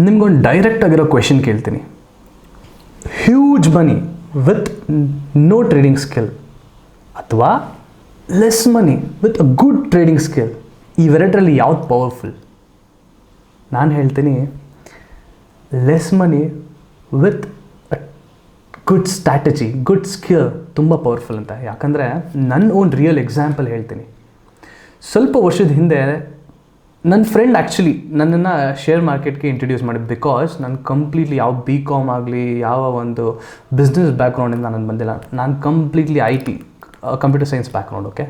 ನಿಮ್ಗೊಂದು ಡೈರೆಕ್ಟ್ ಆಗಿರೋ ಕ್ವೆಶನ್ ಕೇಳ್ತೀನಿ. Huge money with no trading skill ಅಥವಾ less money with a good trading skill, ಇವೆರಡರಲ್ಲಿ ಯಾವ್ದು ಪವರ್ಫುಲ್? ನಾನು ಹೇಳ್ತೀನಿ less money with a good strategy, good skill ತುಂಬ ಪವರ್ಫುಲ್ ಅಂತ. ಯಾಕಂದರೆ ನನ್ನ ಓನ್ ರಿಯಲ್ ಎಕ್ಸಾಂಪಲ್ ಹೇಳ್ತೀನಿ. ಸ್ವಲ್ಪ ವರ್ಷದ ಹಿಂದೆ ನನ್ನ ಫ್ರೆಂಡ್ ಆ್ಯಕ್ಚುಲಿ ನನ್ನನ್ನು ಶೇರ್ ಮಾರ್ಕೆಟ್ಗೆ ಇಂಟ್ರಡ್ಯೂಸ್ ಮಾಡಿದ್ದು. ಬಿಕಾಸ್ ನಾನು ಕಂಪ್ಲೀಟ್ಲಿ ಯಾವ BCom ಆಗಲಿ, ಯಾವ ಒಂದು ಬಿಸ್ನೆಸ್ ಬ್ಯಾಕ್ಗ್ರೌಂಡಿಂದ ನಾನು ಬಂದಿಲ್ಲ. ನಾನು completely IT, computer science background. Okay,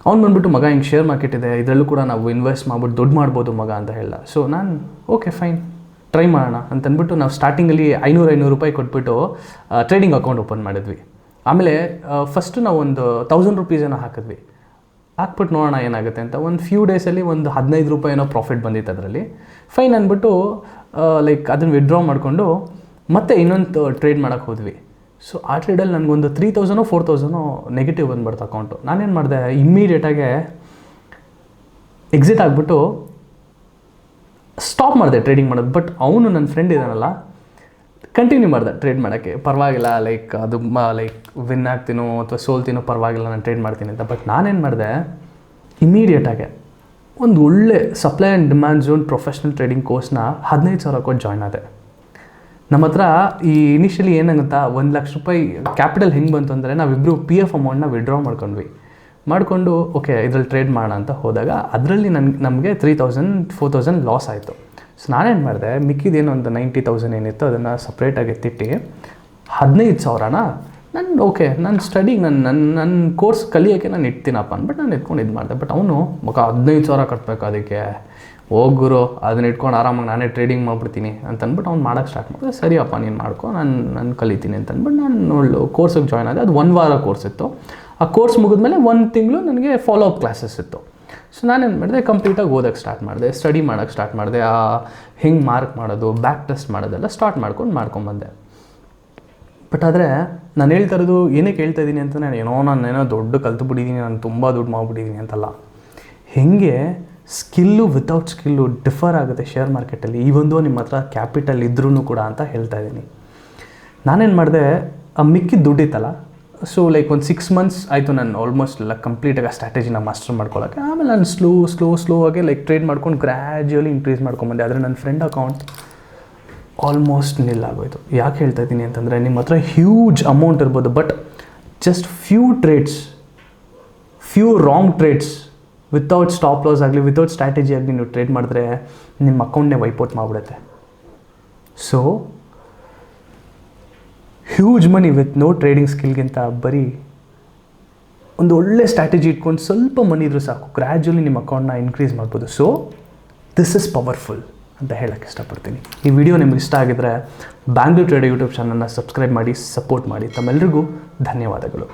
ಅವ್ನು ಬಂದುಬಿಟ್ಟು ಮಗ ಹಿಂಗೆ ಶೇರ್ ಮಾರ್ಕೆಟ್ ಇದೆ, ಇದರಲ್ಲೂ ಕೂಡ ನಾವು ಇನ್ವೆಸ್ಟ್ ಮಾಡ್ಬಿಟ್ಟು ದುಡ್ಡು ಮಾಡ್ಬೋದು ಮಗ ಅಂತ ಹೇಳ. ಸೊ ನಾನು ಓಕೆ ಫೈನ್ ಟ್ರೈ ಮಾಡೋಣ ಅಂತಂದ್ಬಿಟ್ಟು ನಾವು ಸ್ಟಾರ್ಟಿಂಗಲ್ಲಿ 500 ರೂಪಾಯಿ ಕೊಟ್ಬಿಟ್ಟು ಟ್ರೇಡಿಂಗ್ ಅಕೌಂಟ್ ಓಪನ್ ಮಾಡಿದ್ವಿ. ಆಮೇಲೆ ಫಸ್ಟು ನಾವು ಒಂದು 1000 ರೂಪೀಸ್ ಏನೋ ಹಾಕಿದ್ವಿ. ಹಾಕ್ಬಿಟ್ಟು ನೋಡೋಣ ಏನಾಗುತ್ತೆ ಅಂತ. ಒಂದು ಫ್ಯೂ ಡೇಸಲ್ಲಿ ಒಂದು 15 ರೂಪಾಯಿ ಏನೋ ಪ್ರಾಫಿಟ್ ಬಂದಿತ್ತು ಅದರಲ್ಲಿ. ಫೈನ್ ಅಂದ್ಬಿಟ್ಟು ಲೈಕ್ ಅದನ್ನು ವಿಡ್ರಾ ಮಾಡಿಕೊಂಡು ಮತ್ತೆ ಇನ್ನೊಂದು ಟ್ರೇಡ್ ಮಾಡೋಕ್ಕೆ ಹೋದ್ವಿ. ಸೊ ಆ ಟ್ರೇಡಲ್ಲಿ ನನಗೊಂದು 3000 4000 ನೆಗೆಟಿವ್ ಬಂದ್ಬಿಡ್ತು ಅಕೌಂಟು. ನಾನೇನು ಮಾಡಿದೆ, ಇಮ್ಮಿಡಿಯೇಟಾಗೆ ಎಕ್ಸಿಟ್ ಆಗಿಬಿಟ್ಟು ಸ್ಟಾಪ್ ಮಾಡಿದೆ ಟ್ರೇಡಿಂಗ್ ಮಾಡೋದು. ಬಟ್ ಅವನು ನನ್ನ ಫ್ರೆಂಡ್ ಇದ್ದಾನಲ್ಲ, ಕಂಟಿನ್ಯೂ ಮಾಡಿದೆ ಟ್ರೇಡ್ ಮಾಡೋಕ್ಕೆ. ಪರವಾಗಿಲ್ಲ, ಲೈಕ್ ಅದು ಲೈಕ್ ವಿನ್ ಆಗ್ತೀನೋ ಅಥವಾ ಸೋಲ್ತೀನೋ ಪರವಾಗಿಲ್ಲ, ನಾನು ಟ್ರೇಡ್ ಮಾಡ್ತೀನಿ ಅಂತ. ಬಟ್ ನಾನೇನು ಮಾಡಿದೆ, ಇಮಿಡಿಯೇಟಾಗೆ ಒಂದು ಒಳ್ಳೆ supply and demand zone professional trading ಕೋರ್ಸ್ನ 15,000 ಕೊಟ್ಟು ಜಾಯ್ನ್ ಆದೆ. ನಮ್ಮ ಹತ್ರ ಈ ಇನಿಷಿಯಲಿ ಏನಾಗುತ್ತಾ, 1 ಲಕ್ಷ ರೂಪಾಯಿ ಕ್ಯಾಪಿಟಲ್ ಹೆಂಗೆ ಬಂತು ಅಂದರೆ, ನಾವಿಬ್ಬರು PF ಅಮೌಂಟ್ನ ವಿಡ್ರಾ ಮಾಡಿಕೊಂಡು ಓಕೆ ಇದರಲ್ಲಿ ಟ್ರೇಡ್ ಮಾಡೋಣ ಅಂತ ಹೋದಾಗ ಅದರಲ್ಲಿ ನಮಗೆ 3000 4000 ಲಾಸ್ ಆಯಿತು. ಸೊ ನಾನೇನು ಮಾಡಿದೆ, ಮಿಕ್ಕಿದೇನೋ ಒಂದು 90,000 ಏನಿತ್ತು ಅದನ್ನು ಸಪ್ರೇಟಾಗಿ ಎತ್ತಿಟ್ಟು 15,000ನ ನಾನು ಸ್ಟಡಿಗೆ ನನ್ನ ಕೋರ್ಸ್ ಕಲಿಯೋಕ್ಕೆ ನಾನು ಇಡ್ತೀನಪ್ಪ ಅಂದ್ಬಿಟ್ಟು ನಾನು ಎತ್ಕೊಂಡು ಇದು ಮಾಡಿದೆ. ಬಟ್ ಅವನು ಮಗ 15,000 ಕಟ್ಟಬೇಕು ಅದಕ್ಕೆ, ಹೋಗುರು ಅದನ್ನ ಇಟ್ಕೊಂಡು ಆರಾಮಾಗಿ ನಾನೇ ಟ್ರೇಡಿಂಗ್ ಮಾಡಿಬಿಡ್ತೀನಿ ಅಂತಂದ್ಬಿಟ್ಟು ಅವ್ನು ಮಾಡೋಕ್ಕೆ ಸ್ಟಾರ್ಟ್ ಮಾಡಿದೆ. ಸರಿಯಪ್ಪ ನೀನು ಮಾಡ್ಕೊ, ನಾನು ಕಲಿತೀನಿ ಅಂತಂದ್ಬಿಟ್ಟು ನಾನು ಕೋರ್ಸಿಗೆ ಜಾಯ್ನ್ ಆದೆ. ಅದು 1 ವಾರ ಕೋರ್ಸ್ ಇತ್ತು. ಆ ಕೋರ್ಸ್ ಮುಗಿದ್ಮೇಲೆ 1 ತಿಂಗಳು ನನಗೆ ಫಾಲೋ ಅಪ್ ಕ್ಲಾಸಸ್ ಇತ್ತು. ಸೊ ನಾನೇನು ಮಾಡಿದೆ, ಕಂಪ್ಲೀಟಾಗಿ ಓದೋಕ್ಕೆ ಸ್ಟಾರ್ಟ್ ಮಾಡಿದೆ, ಸ್ಟಡಿ ಮಾಡೋಕ್ಕೆ ಸ್ಟಾರ್ಟ್ ಮಾಡಿದೆ. ಹೆಂಗೆ ಮಾರ್ಕ್ ಮಾಡೋದು, ಬ್ಯಾಕ್ ಟೆಸ್ಟ್ ಮಾಡೋದೆಲ್ಲ ಸ್ಟಾರ್ಟ್ ಮಾಡ್ಕೊಂಬಂದೆ. ಬಟ್ ಆದರೆ ನಾನು ಹೇಳ್ತಾ ಇರೋದು ಏನಕ್ಕೆ ಹೇಳ್ತಾ ಇದ್ದೀನಿ ಅಂತ, ನಾನೇನೋ ದೊಡ್ಡ ಕಲ್ತುಬಿಟ್ಟಿದ್ದೀನಿ, ನಾನು ತುಂಬ ದುಡ್ಡು ಮಾಡಿಬಿಟ್ಟಿದ್ದೀನಿ ಅಂತಲ್ಲ. ಹೇಗೆ ಸ್ಕಿಲ್ಲು ವಿತೌಟ್ ಸ್ಕಿಲ್ಲು ಡಿಫರ್ ಆಗುತ್ತೆ ಶೇರ್ ಮಾರ್ಕೆಟಲ್ಲಿ, ಈವೊಂದು ನಿಮ್ಮ ಹತ್ರ ಕ್ಯಾಪಿಟಲ್ ಇದ್ರೂ ಕೂಡ ಅಂತ ಹೇಳ್ತಾ ಇದ್ದೀನಿ. ನಾನೇನು ಮಾಡಿದೆ, ಆ ಮಿಕ್ಕಿದ ದುಡ್ಡಿತ್ತಲ್ಲ, ಸೊ ಲೈಕ್ ಒಂದು 6 ಮಂತ್ಸ್ ಆಯಿತು ನಾನು ಆಲ್ಮೋಸ್ಟ್ ಎಲ್ಲ ಕಂಪ್ಲೀಟಾಗಿ ಆ ಸ್ಟ್ರಾಟಜಿನ ಮಾಸ್ಟರ್ ಮಾಡ್ಕೊಳ್ಳೋಕ್ಕೆ. ಆಮೇಲೆ ನಾನು ಸ್ಲೋ ಆಗಿ ಲೈಕ್ ಟ್ರೇಡ್ ಮಾಡ್ಕೊಂಡು ಗ್ರ್ಯಾಜುಯಲಿ ಇಂಕ್ರೀಸ್ ಮಾಡ್ಕೊಂಬಂದೆ. ಆದರೆ ನನ್ನ ಫ್ರೆಂಡ್ ಅಕೌಂಟ್ ಆಲ್ಮೋಸ್ಟ್ ನಿಲ್ ಆಗೋಯ್ತು. ಯಾಕೆ ಹೇಳ್ತಾ ಇದ್ದೀನಿ ಅಂತಂದರೆ, ನಿಮ್ಮ ಹತ್ರ ಹ್ಯೂಜ್ ಅಮೌಂಟ್ ಇರ್ಬೋದು, but just few wrong trades without stop loss ಆಗಲಿ, ವಿತೌಟ್ ಸ್ಟ್ರಾಟಜಿ ಆಗಲಿ ನೀವು ಟ್ರೇಡ್ ಮಾಡಿದ್ರೆ ನಿಮ್ಮ ಅಕೌಂಟ್ನೇ ವೈಪೌಟ್ ಮಾಡಿಬಿಡುತ್ತೆ. So huge money with no trading ಸ್ಕಿಲ್ಗಿಂತ ಬರೀ ಒಂದು ಒಳ್ಳೆ ಸ್ಟ್ರಾಟಜಿ ಇಟ್ಕೊಂಡು ಸ್ವಲ್ಪ ಮನಿ ಇದ್ರೂ ಸಾಕು, ಗ್ರ್ಯಾಜುಯಲಿ ನಿಮ್ಮ ಅಕೌಂಟ್ನ ಇನ್ಕ್ರೀಸ್ ಮಾಡ್ಬೋದು. ಸೊ ದಿಸ್ ಇಸ್ ಪವರ್ಫುಲ್ ಅಂತ ಹೇಳೋಕ್ಕೆ ಇಷ್ಟಪಡ್ತೀನಿ. ಈ ವಿಡಿಯೋ ನಿಮ್ಗೆ ಇಷ್ಟ ಆಗಿದ್ರೆ ಬ್ಯಾಂಗ್ಳೂರ್ ಟ್ರೇಡರ್ ಯೂಟ್ಯೂಬ್ ಚಾನಲ್ನ ಸಬ್ಸ್ಕ್ರೈಬ್ ಮಾಡಿ, ಸಪೋರ್ಟ್ ಮಾಡಿ. ತಮ್ಮೆಲ್ಲರಿಗೂ ಧನ್ಯವಾದಗಳು.